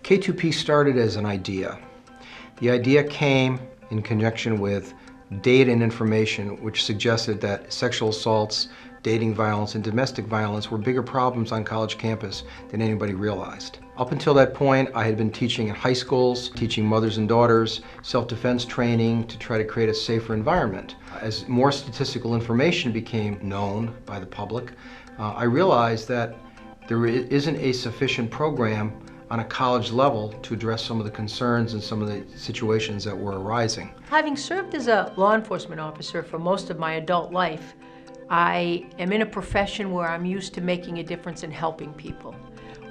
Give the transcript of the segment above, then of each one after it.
K2P started as an idea. The idea came in conjunction with data and information which suggested that sexual assaults, dating violence, and domestic violence were bigger problems on college campus than anybody realized. Up until that point, I had been teaching in high schools, teaching mothers and daughters, self-defense training to try to create a safer environment. As more statistical information became known by the public, I realized that there isn't a sufficient program on a college level to address some of the concerns and some of the situations that were arising. Having served as a law enforcement officer for most of my adult life, I am in a profession where I'm used to making a difference and helping people.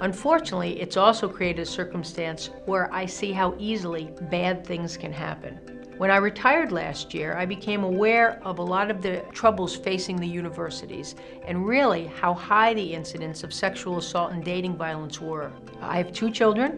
Unfortunately, it's also created a circumstance where I see how easily bad things can happen. When I retired last year, I became aware of a lot of the troubles facing the universities and really how high the incidence of sexual assault and dating violence were. I have 2 children.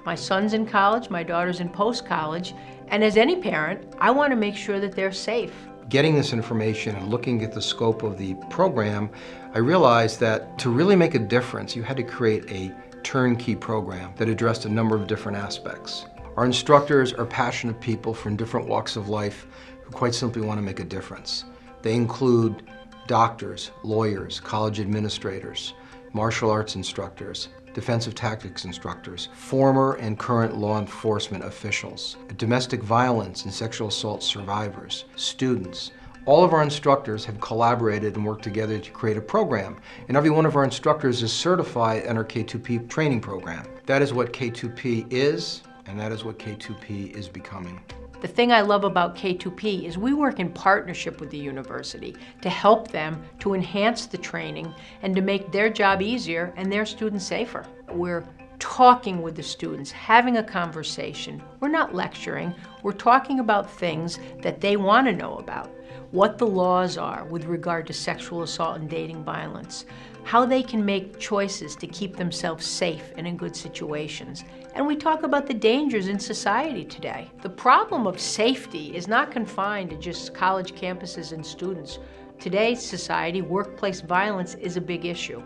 My son's in college, my daughter's in post-college, and as any parent, I want to make sure that they're safe. Getting this information and looking at the scope of the program, I realized that to really make a difference, you had to create a turnkey program that addressed a number of different aspects. Our instructors are passionate people from different walks of life who quite simply want to make a difference. They include doctors, lawyers, college administrators, martial arts instructors, defensive tactics instructors, former and current law enforcement officials, domestic violence and sexual assault survivors, students. All of our instructors have collaborated and worked together to create a program, and every one of our instructors is certified in our K2P training program. That is what K2P is, and that is what K2P is becoming. The thing I love about K2P is we work in partnership with the university to help them to enhance the training and to make their job easier and their students safer. We're talking with the students, having a conversation. We're not lecturing, we're talking about things that they want to know about. What the laws are with regard to sexual assault and dating violence, how they can make choices to keep themselves safe and in good situations. And we talk about the dangers in society today. The problem of safety is not confined to just college campuses and students. Today's society, workplace violence is a big issue.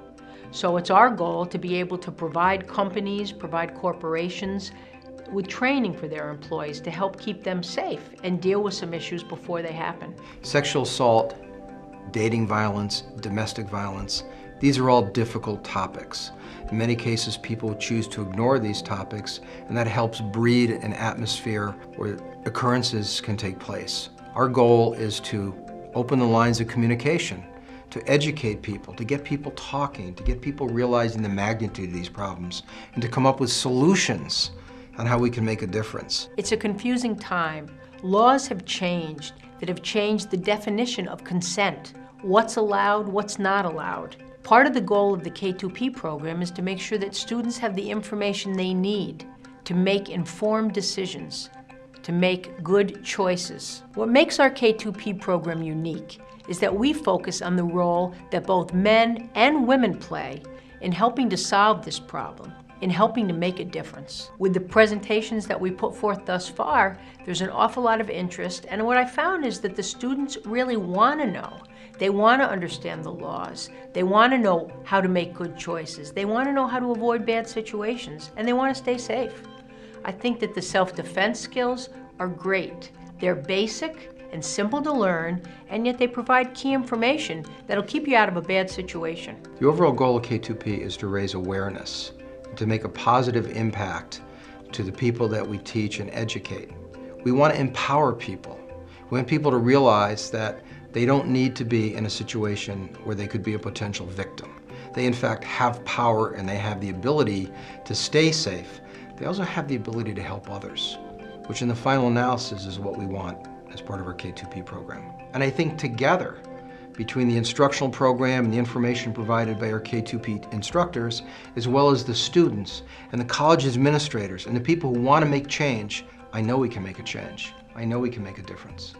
So it's our goal to be able to provide companies, provide corporations with training for their employees to help keep them safe and deal with some issues before they happen. Sexual assault, dating violence, domestic violence, these are all difficult topics. In many cases, people choose to ignore these topics, and that helps breed an atmosphere where occurrences can take place. Our goal is to open the lines of communication, to educate people, to get people talking, to get people realizing the magnitude of these problems, and to come up with solutions on how we can make a difference. It's a confusing time. Laws have changed that have changed the definition of consent. What's allowed, what's not allowed. Part of the goal of the K2P program is to make sure that students have the information they need to make informed decisions, to make good choices. What makes our K2P program unique is that we focus on the role that both men and women play in helping to solve this problem, in helping to make a difference. With the presentations that we put forth thus far, there's an awful lot of interest, and what I found is that the students really want to know. They want to understand the laws. They want to know how to make good choices. They want to know how to avoid bad situations, and they want to stay safe. I think that the self-defense skills are great. They're basic and simple to learn, and yet they provide key information that'll keep you out of a bad situation. The overall goal of K2P is to raise awareness, to make a positive impact to the people that we teach and educate. We want to empower people. We want people to realize that they don't need to be in a situation where they could be a potential victim. They in fact have power and they have the ability to stay safe. They also have the ability to help others, which in the final analysis is what we want as part of our K2P program. And I think together, between the instructional program and the information provided by our K2P instructors, as well as the students and the college administrators and the people who want to make change, I know we can make a change. I know we can make a difference.